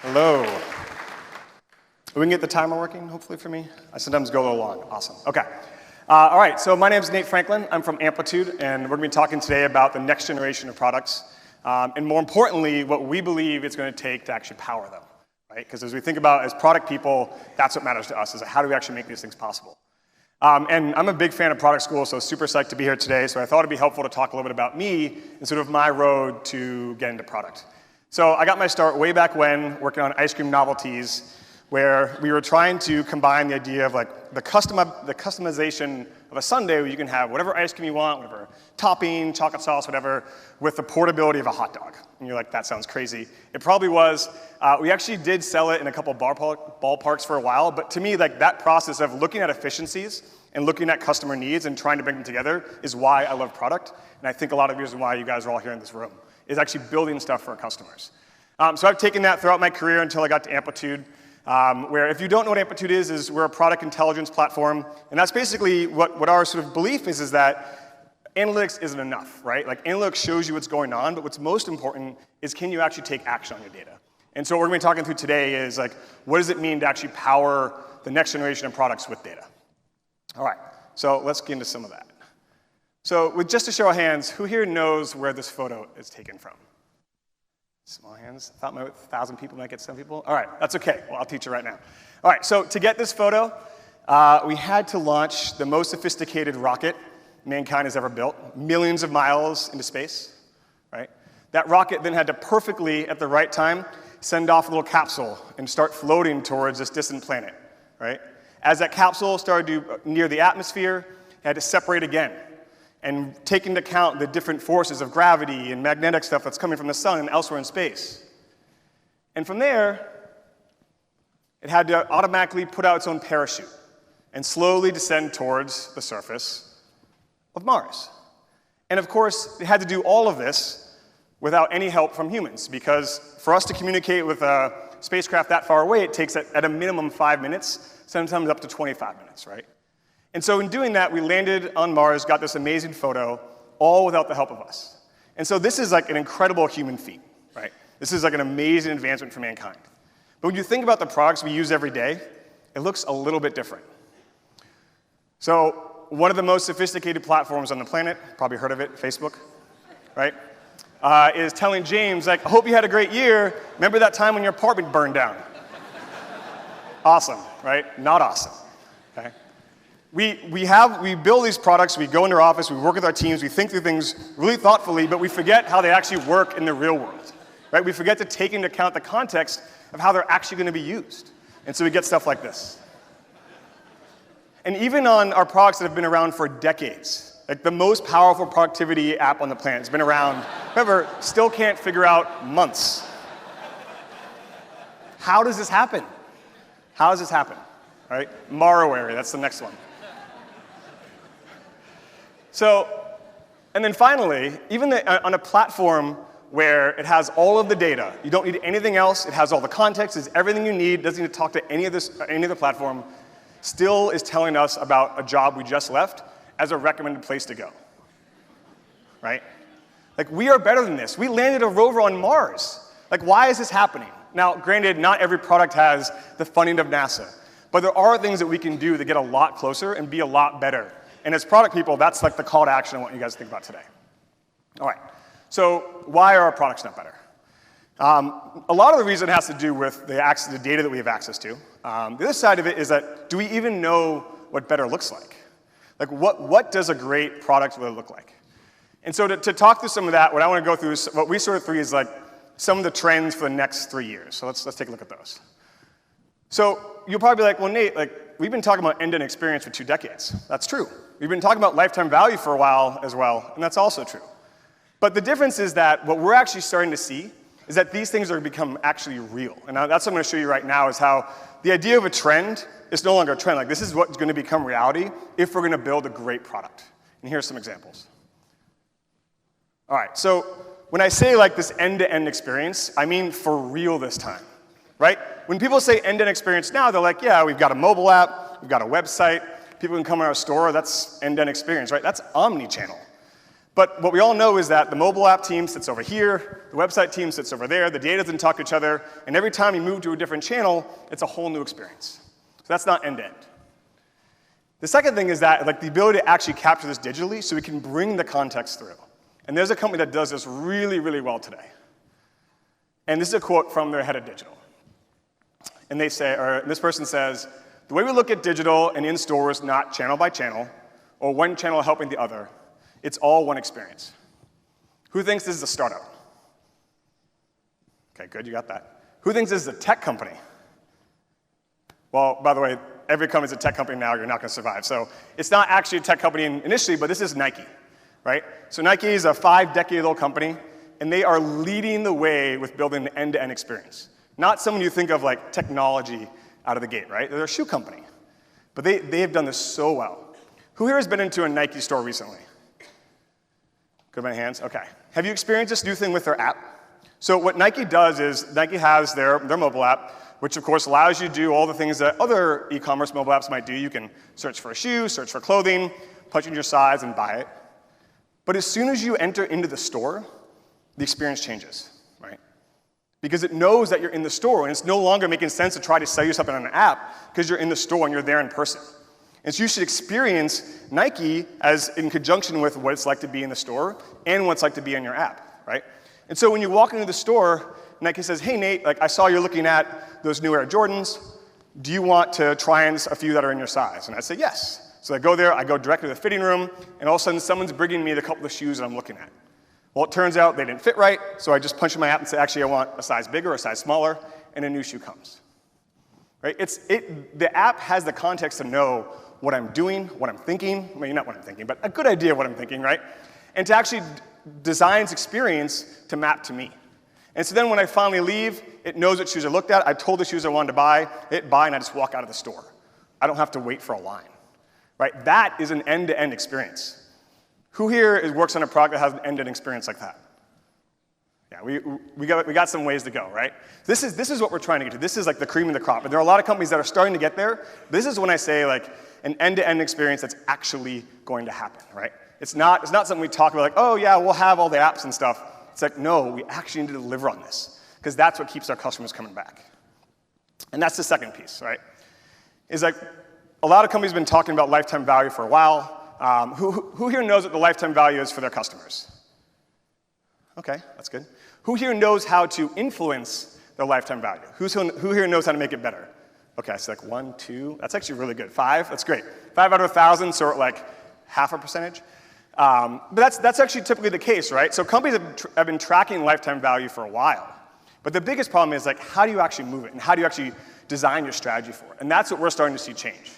Hello. We can get the timer working, hopefully, for me. I sometimes go a little long. Awesome. OK. All right, so my name is Nate Franklin. I'm from Amplitude, and we're going to be talking today about the next generation of products, and more importantly, what we believe it's going to take to actually power them, right? Because as we think about as product people, that's what matters to us, is how do we actually make these things possible? And I'm a big fan of product school, so super psyched to be here today. So I thought it'd be helpful to talk a little bit about me and sort of my road to get into product. So I got my start way back when working on ice cream novelties, where we were trying to combine the idea of like the customization of a sundae where you can have whatever ice cream you want, whatever topping, chocolate sauce, whatever, with the portability of a hot dog. And you're like, that sounds crazy. It probably was. We actually did sell it in a couple ballparks for a while, but to me, like that process of looking at efficiencies and looking at customer needs and trying to bring them together is why I love product. And I think a lot of the reason why you guys are all here in this room is actually building stuff for our customers. So I've taken that throughout my career until I got to Amplitude. Where if you don't know what Amplitude is we're a product intelligence platform, and that's basically what our sort of belief is that analytics isn't enough, right? Like analytics shows you what's going on, but what's most important is can you actually take action on your data? And so what we're going to be talking through today is like, what does it mean to actually power the next generation of products with data? All right, so let's get into some of that. So with just a show of hands, who here knows where this photo is taken from? Small hands. I thought 1,000 people might get some people. All right, that's OK. Well, I'll teach you right now. All right, so to get this photo, we had to launch the most sophisticated rocket mankind has ever built, millions of miles into space, right? That rocket then had to perfectly, at the right time, send off a little capsule and start floating towards this distant planet, right? As that capsule started to near the atmosphere, it had to separate again and take into account the different forces of gravity and magnetic stuff that's coming from the sun and elsewhere in space. And from there, it had to automatically put out its own parachute and slowly descend towards the surface of Mars. And of course, it had to do all of this without any help from humans, because for us to communicate with a spacecraft that far away, it takes at a minimum 5 minutes, sometimes up to 25 minutes, right? And so in doing that, we landed on Mars, got this amazing photo, all without the help of us. And so this is like an incredible human feat, right? This is like an amazing advancement for mankind. But when you think about the products we use every day, it looks a little bit different. So one of the most sophisticated platforms on the planet, probably heard of it, Facebook, right? Is telling James, like, I hope you had a great year. Remember that time when your apartment burned down? Awesome, right? Not awesome, okay? We build these products, we go into our office, we work with our teams, we think through things really thoughtfully, but we forget how they actually work in the real world, right? We forget to take into account the context of how they're actually going to be used. And so we get stuff like this. And even on our products that have been around for decades, like the most powerful productivity app on the planet has been around, however, still can't figure out months. How does this happen? How does this happen? All right, Morrowary, that's the next one. So, and then finally, even on a platform where it has all of the data, you don't need anything else, it has all the context, it's everything you need, doesn't need to talk to any of the platform, still is telling us about a job we just left as a recommended place to go, right? Like, we are better than this. We landed a rover on Mars. Like, why is this happening? Now, granted, not every product has the funding of NASA, but there are things that we can do to get a lot closer and be a lot better. And as product people, that's like the call to action I want you guys to think about today. All right, so why are our products not better? A lot of the reason has to do with the data that we have access to. The other side of it is that, do we even know what better looks like? Like, what does a great product really look like? And so to talk through some of that, what I want to go through is what we sort of is like some of the trends for the next 3 years. So let's take a look at those. So you'll probably be like, well, Nate, like, we've been talking about end-to-end experience for 2 decades. That's true. We've been talking about lifetime value for a while as well, and that's also true. But the difference is that what we're actually starting to see is that these things are become actually real. And that's what I'm going to show you right now is how the idea of a trend is no longer a trend. Like, this is what's going to become reality if we're going to build a great product. And here's some examples. All right, so when I say like this end-to-end experience, I mean for real this time, right? When people say end-to-end experience now, they're like, yeah, we've got a mobile app, we've got a website, people can come in our store, that's end-to-end experience, right? That's omni-channel. But what we all know is that the mobile app team sits over here, the website team sits over there, the data doesn't talk to each other, and every time you move to a different channel, it's a whole new experience. So that's not end-to-end. The second thing is that the ability to actually capture this digitally so we can bring the context through. And there's a company that does this really, really well today. And this is a quote from their head of digital. And they say, or this person says, the way we look at digital and in-store is not channel by channel, or one channel helping the other. It's all one experience. Who thinks this is a startup? Okay, good, you got that. Who thinks this is a tech company? Well, by the way, every company is a tech company now, you're not going to survive. So it's not actually a tech company initially, but this is Nike, right? So Nike is a 5-decade-old company, and they are leading the way with building an end-to-end experience. Not someone you think of like technology out of the gate, right? They're a shoe company. But they have done this so well. Who here has been into a Nike store recently? Good many hands? Okay. Have you experienced this new thing with their app? So what Nike does is Nike has their mobile app, which of course allows you to do all the things that other e-commerce mobile apps might do. You can search for a shoe, search for clothing, punch in your size, and buy it. But as soon as you enter into the store, the experience changes, right? Because it knows that you're in the store, and it's no longer making sense to try to sell you something on an app because you're in the store and you're there in person. And so you should experience Nike as in conjunction with what it's like to be in the store and what it's like to be in your app, right? And so when you walk into the store, Nike says, hey, Nate, I saw you're looking at those new Air Jordans. Do you want to try on a few that are in your size? And I say, yes. So I go there, I go directly to the fitting room, and all of a sudden someone's bringing me the couple of shoes that I'm looking at. Well, it turns out they didn't fit right, so I just punch in my app and say, actually, I want a size bigger, a size smaller, and a new shoe comes. Right? The app has the context to know what I'm doing, what I'm thinking, maybe not what I'm thinking, but a good idea of what I'm thinking, right? And to actually design its experience to map to me. And so then when I finally leave, it knows what shoes I looked at, I told the shoes I wanted to buy, hit buy, and I just walk out of the store. I don't have to wait for a line, right? That is an end-to-end experience. Who here works on a product that has an end-to-end experience like that? Yeah, we got some ways to go, right? This is what we're trying to get to. This is like the cream of the crop. And there are a lot of companies that are starting to get there. This is when I say like an end-to-end experience that's actually going to happen, right? It's not something we talk about like, oh yeah, we'll have all the apps and stuff. It's like, no, we actually need to deliver on this because that's what keeps our customers coming back. And that's the second piece, right? Is like a lot of companies have been talking about lifetime value for a while. Who here knows what the lifetime value is for their customers? Okay, that's good. Who here knows how to influence their lifetime value? Who here knows how to make it better? Okay, so like 1, 2, that's actually really good. 5, that's great. 5 out of 1,000, so like half a percentage. But that's actually typically the case, right? So companies have been tracking lifetime value for a while. But the biggest problem is like, how do you actually move it? And how do you actually design your strategy for it? And that's what we're starting to see change,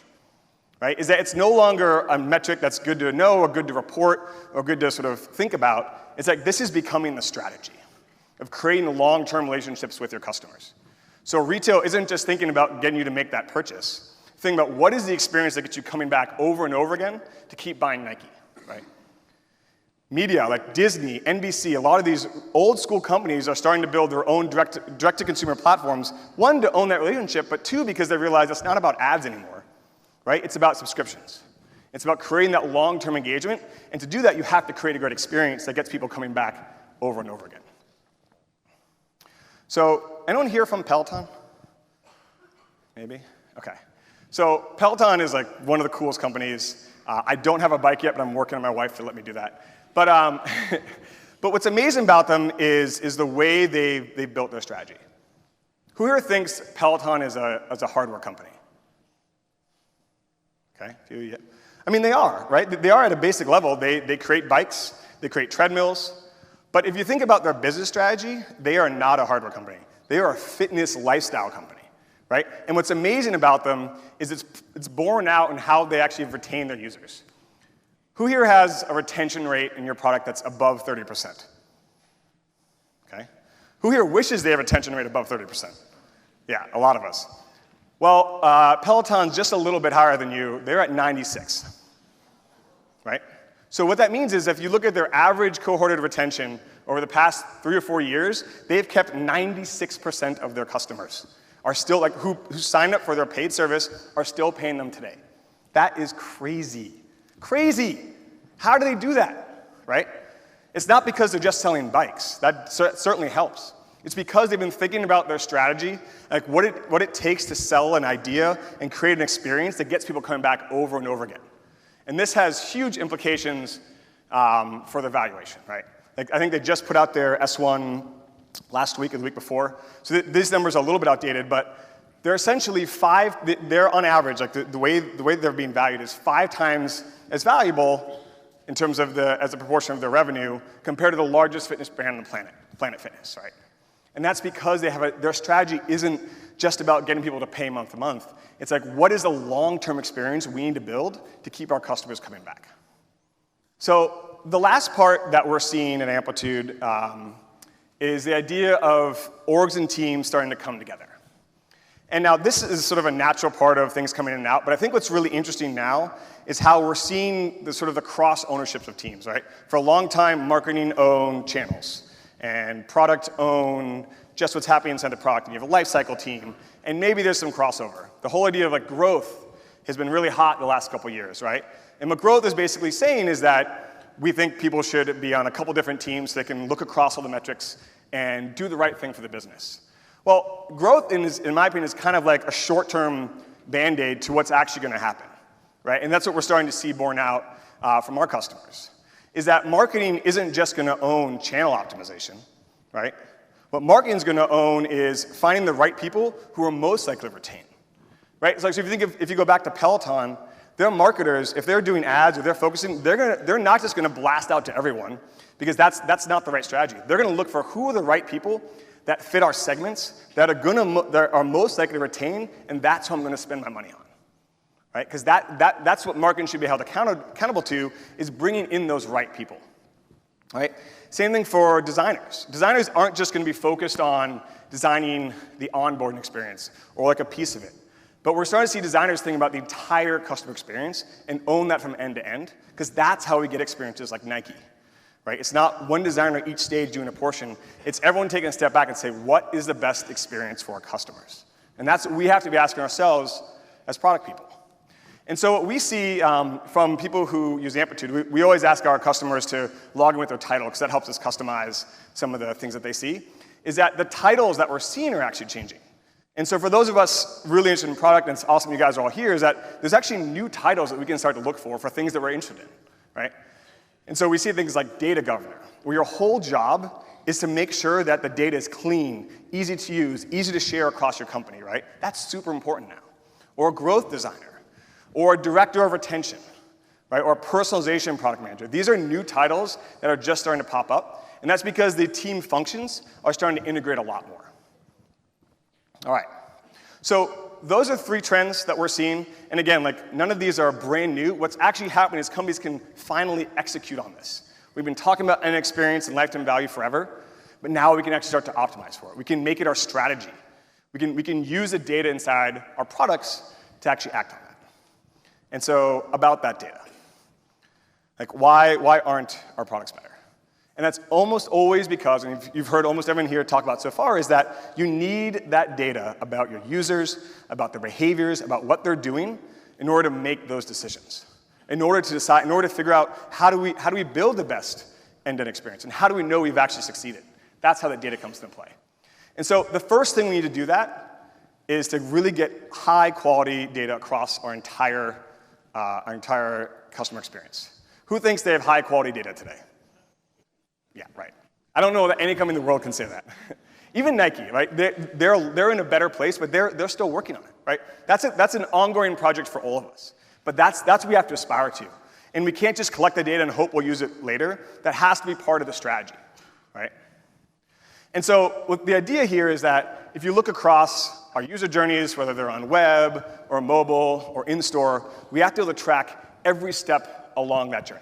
right? Is that it's no longer a metric that's good to know or good to report or good to sort of think about. It's like this is becoming the strategy of creating long-term relationships with your customers. So retail isn't just thinking about getting you to make that purchase. Think about what is the experience that gets you coming back over and over again to keep buying Nike, right? Media, like Disney, NBC, a lot of these old school companies are starting to build their own direct-to-consumer platforms. One, to own that relationship, but two, because they realize it's not about ads anymore, right? It's about subscriptions. It's about creating that long-term engagement, and to do that, you have to create a great experience that gets people coming back over and over again. So, anyone here from Peloton? Maybe? Okay. So, Peloton is like one of the coolest companies. I don't have a bike yet, but I'm working on my wife to let me do that. But, but what's amazing about them is the way they built their strategy. Who here thinks Peloton is a hardware company? Okay, a few, yeah. I mean, they are, right? They are at a basic level. They create bikes, they create treadmills. But if you think about their business strategy, they are not a hardware company. They are a fitness lifestyle company, right? And what's amazing about them is it's borne out in how they actually retain their users. Who here has a retention rate in your product that's above 30%? Okay. Who here wishes they have a retention rate above 30%? Yeah, a lot of us. Well, Peloton's just a little bit higher than you. They're at 96, right? So what that means is if you look at their average cohorted retention over the past 3 or 4 years, they've kept 96% of their customers are still like who signed up for their paid service are still paying them today. That is crazy. Crazy. How do they do that, right? It's not because they're just selling bikes. That certainly helps. It's because they've been thinking about their strategy, like what it takes to sell an idea and create an experience that gets people coming back over and over again. And this has huge implications for their valuation, right? Like, I think they just put out their S1 last week or the week before. So these numbers are a little bit outdated, but they're essentially they're on average, like the way they're being valued is 5 times as valuable in terms of as a proportion of their revenue compared to the largest fitness brand on the planet, Planet Fitness, right? And that's because their strategy isn't just about getting people to pay month to month. It's like, what is the long-term experience we need to build to keep our customers coming back? So the last part that we're seeing in Amplitude is the idea of orgs and teams starting to come together. And now this is sort of a natural part of things coming in and out, but I think what's really interesting now is how we're seeing the sort of the cross ownerships of teams, right? For a long time, marketing owned channels, and product owned just what's happening inside the product, and you have a lifecycle team, and maybe there's some crossover. The whole idea of like growth has been really hot the last couple years, right? And what growth is basically saying is that we think people should be on a couple different teams so they can look across all the metrics and do the right thing for the business. Well, growth, in my opinion, is kind of like a short-term Band-Aid to what's actually going to happen, right? And that's what we're starting to see borne out from our customers, is that marketing isn't just going to own channel optimization, right? What marketing is going to own is finding the right people who are most likely to retain, right? So if you think if you go back to Peloton, their marketers, if they're doing ads or they're focusing, they're not just going to blast out to everyone because that's not the right strategy. They're going to look for who are the right people that fit our segments, that are most likely to retain, and that's who I'm going to spend my money on, right? Because that's what marketing should be held accountable to, is bringing in those right people, right? Same thing for designers. Designers aren't just going to be focused on designing the onboarding experience or like a piece of it. But we're starting to see designers think about the entire customer experience and own that from end to end, because that's how we get experiences like Nike, right? It's not one designer at each stage doing a portion. It's everyone taking a step back and say, what is the best experience for our customers? And that's what we have to be asking ourselves as product people. And so what we see from people who use Amplitude, we always ask our customers to log in with their title, because that helps us customize some of the things that they see, is that the titles that we're seeing are actually changing. And so for those of us really interested in product, and it's awesome you guys are all here, is that there's actually new titles that we can start to look for things that we're interested in, right? And so we see things like data governor, where your whole job is to make sure that the data is clean, easy to use, easy to share across your company, right? That's super important now. Or a growth designer, or a director of retention, right? Or a personalization product manager. These are new titles that are just starting to pop up, and that's because the team functions are starting to integrate a lot more. All right, so those are 3 trends that we're seeing. And again, like, none of these are brand new. What's actually happening is companies can finally execute on this. We've been talking about end experience and lifetime value forever, but now we can actually start to optimize for it. We can make it our strategy. We can use the data inside our products to actually act on that. And so about that data, like, why aren't our products better? And that's almost always because, and you've heard almost everyone here talk about so far, is that you need that data about your users, about their behaviors, about what they're doing in order to make those decisions. In order to decide, in order to figure out how do we build the best end-to-end experience, and how do we know we've actually succeeded? That's how that data comes into play. And so the first thing we need to do that is to really get high quality data across our entire customer experience. Who thinks they have high quality data today? Yeah, right. I don't know that any company in the world can say that. Even Nike, right? They're in a better place, but they're still working on it, right? That's an ongoing project for all of us. But that's what we have to aspire to. And we can't just collect the data and hope we'll use it later. That has to be part of the strategy, right? And so the idea here is that if you look across our user journeys, whether they're on web or mobile or in-store, we have to be able to track every step along that journey.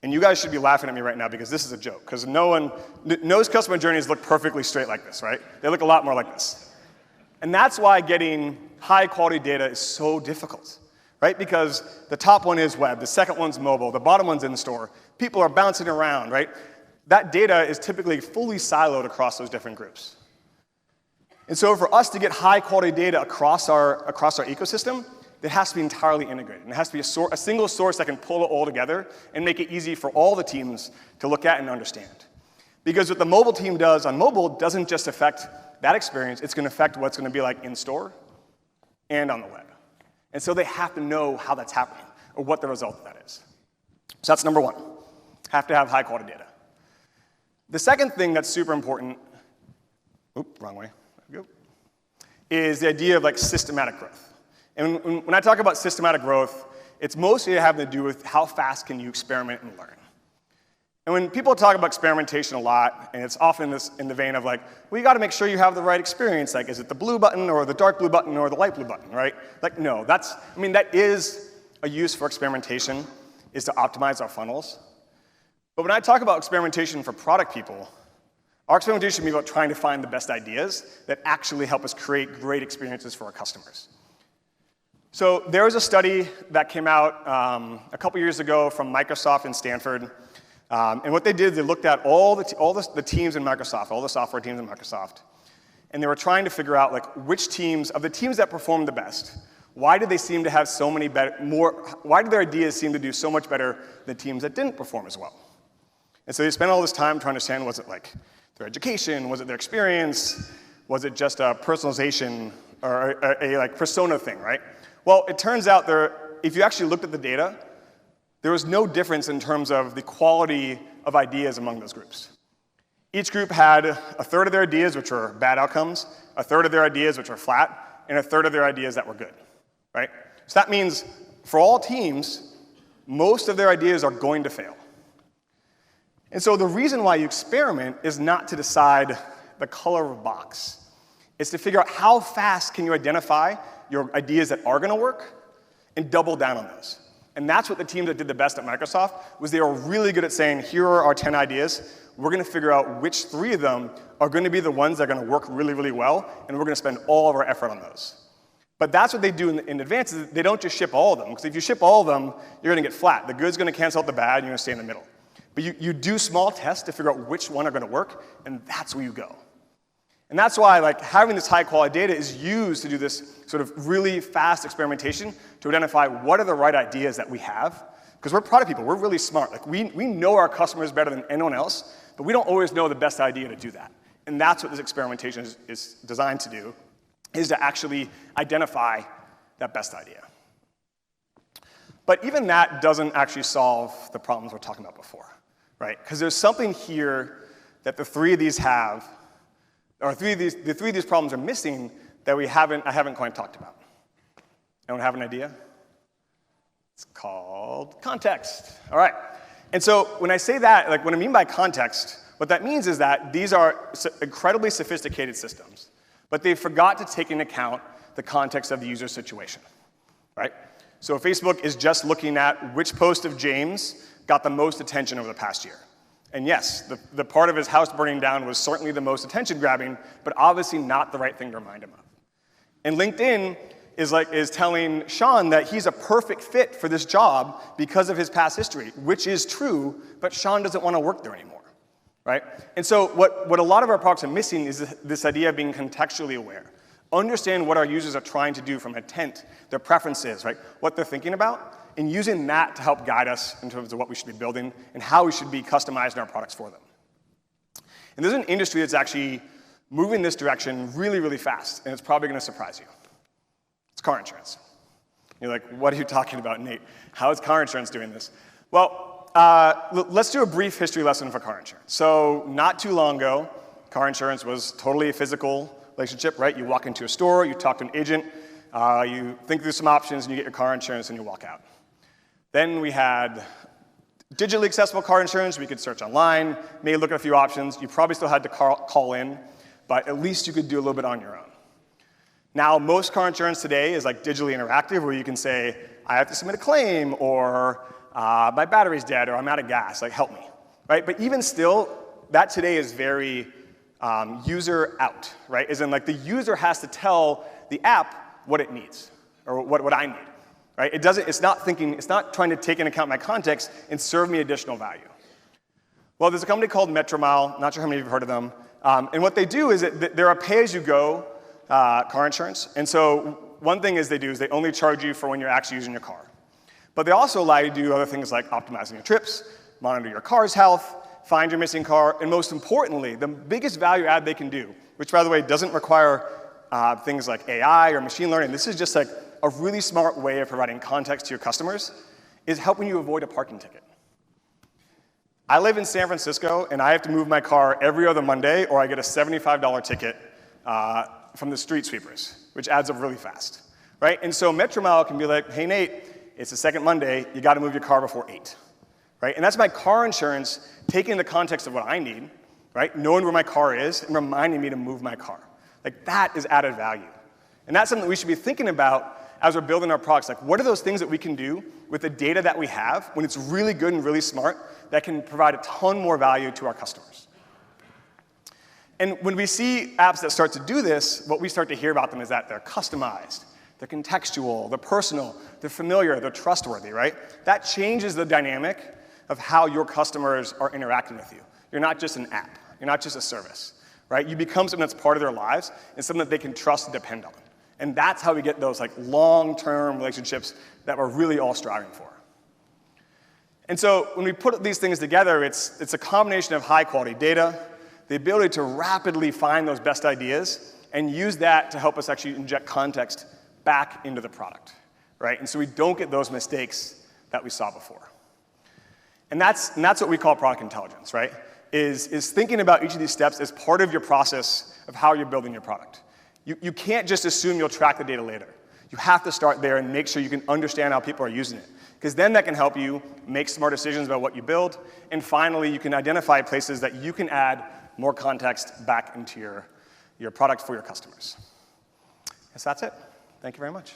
And you guys should be laughing at me right now because this is a joke, because knows customer journeys look perfectly straight like this, right? They look a lot more like this. And that's why getting high quality data is so difficult, right? Because the top one is web, the second one's mobile, the bottom one's in-store. People are bouncing around, right? That data is typically fully siloed across those different groups. And so for us to get high quality data across our ecosystem, it has to be entirely integrated. And it has to be a single source that can pull it all together and make it easy for all the teams to look at and understand. Because what the mobile team does on mobile doesn't just affect that experience, it's going to affect what's going to be like in store and on the web. And so they have to know how that's happening or what the result of that is. So that's number one. Have to have high quality data. The second thing that's super important, wrong way, there we go, is the idea of like systematic growth. And when I talk about systematic growth, it's mostly having to do with how fast can you experiment and learn. And when people talk about experimentation a lot, and it's often in the vein of like, well, you got to make sure you have the right experience. Like, is it the blue button or the dark blue button or the light blue button, right? Like, no, that is a use for experimentation, is to optimize our funnels. But when I talk about experimentation for product people, our experimentation is about trying to find the best ideas that actually help us create great experiences for our customers. So there was a study that came out a couple years ago from Microsoft and Stanford. And what they did, they looked at all the teams in Microsoft, all the software teams in Microsoft, and they were trying to figure out like which teams, of the teams that performed the best, why did they seem to have so many why did their ideas seem to do so much better than teams that didn't perform as well? And so they spent all this time trying to understand, was it like their education, was it their experience, was it just a personalization or a like persona thing, right? Well, it turns out if you actually looked at the data, there was no difference in terms of the quality of ideas among those groups. Each group had a third of their ideas which were bad outcomes, a third of their ideas which were flat, and a third of their ideas that were good, right? So that means for all teams, most of their ideas are going to fail. And so the reason why you experiment is not to decide the color of a box. It's to figure out how fast can you identify your ideas that are going to work and double down on those. And that's what the team that did the best at Microsoft was. They were really good at saying, here are our 10 ideas. We're going to figure out which 3 of them are going to be the ones that are going to work really, really well, and we're going to spend all of our effort on those. But that's what they do in advance. Is they don't just ship all of them, because if you ship all of them, you're going to get flat. The good's going to cancel out the bad, and you're going to stay in the middle. But you do small tests to figure out which one are going to work, and that's where you go. And that's why like having this high quality data is used to do this sort of really fast experimentation to identify what are the right ideas that we have. Because we're product people, we're really smart. Like we know our customers better than anyone else, but we don't always know the best idea to do that. And that's what this experimentation is designed to do, is to actually identify that best idea. But even that doesn't actually solve the problems we're talking about before, right? Because there's something here that the 3 of these have, or the 3 of these problems are missing that I haven't quite talked about. Anyone have an idea? It's called context. All right. And so when I say that, like what I mean by context, what that means is that these are incredibly sophisticated systems, but they forgot to take into account the context of the user situation, right? So Facebook is just looking at which post of James got the most attention over the past year. And yes, the part of his house burning down was certainly the most attention-grabbing, but obviously not the right thing to remind him of. And LinkedIn is telling Sean that he's a perfect fit for this job because of his past history, which is true, but Sean doesn't want to work there anymore, right? And so what a lot of our products are missing is this idea of being contextually aware. Understand what our users are trying to do from intent, their preferences, right? What they're thinking about, and using that to help guide us in terms of what we should be building and how we should be customizing our products for them. And there's an industry that's actually moving this direction really, really fast, and it's probably going to surprise you. It's car insurance. You're like, what are you talking about, Nate? How is car insurance doing this? Well, let's do a brief history lesson for car insurance. So not too long ago, car insurance was totally a physical relationship, right? You walk into a store, you talk to an agent, you think through some options, and you get your car insurance, and you walk out. Then we had digitally accessible car insurance. We could search online, maybe look at a few options. You probably still had to call in, but at least you could do a little bit on your own. Now, most car insurance today is like digitally interactive, where you can say, I have to submit a claim, or my battery's dead, or I'm out of gas, like help me, right? But even still, that today is very user out, right? As in like the user has to tell the app what it needs, or what I need. Right? It's not trying to take into account my context and serve me additional value. Well, there's a company called Metromile, not sure how many of you have heard of them, and what they do is that they're a pay-as-you-go car insurance, and so one thing is they only charge you for when you're actually using your car. But they also allow you to do other things like optimizing your trips, monitor your car's health, find your missing car, and most importantly, the biggest value add they can do, which by the way doesn't require things like AI or machine learning, this is just like a really smart way of providing context to your customers, is helping you avoid a parking ticket. I live in San Francisco, and I have to move my car every other Monday, or I get a $75 ticket from the street sweepers, which adds up really fast, right? And so Metromile can be like, hey, Nate, it's the second Monday, you got to move your car before 8, right? And that's my car insurance taking into context of what I need, right? Knowing where my car is and reminding me to move my car. Like, that is added value. And that's something that we should be thinking about as we're building our products. Like, what are those things that we can do with the data that we have when it's really good and really smart that can provide a ton more value to our customers? And when we see apps that start to do this, what we start to hear about them is that they're customized, they're contextual, they're personal, they're familiar, they're trustworthy, right? That changes the dynamic of how your customers are interacting with you. You're not just an app. You're not just a service, right? You become something that's part of their lives and something that they can trust and depend on. And that's how we get those like long-term relationships that we're really all striving for. And so when we put these things together, it's a combination of high-quality data, the ability to rapidly find those best ideas, and use that to help us actually inject context back into the product, right? And so we don't get those mistakes that we saw before. And that's what we call product intelligence, right? Is thinking about each of these steps as part of your process of how you're building your product. You can't just assume you'll track the data later. You have to start there and make sure you can understand how people are using it. Because then that can help you make smart decisions about what you build. And finally, you can identify places that you can add more context back into your product for your customers. So that's it. Thank you very much.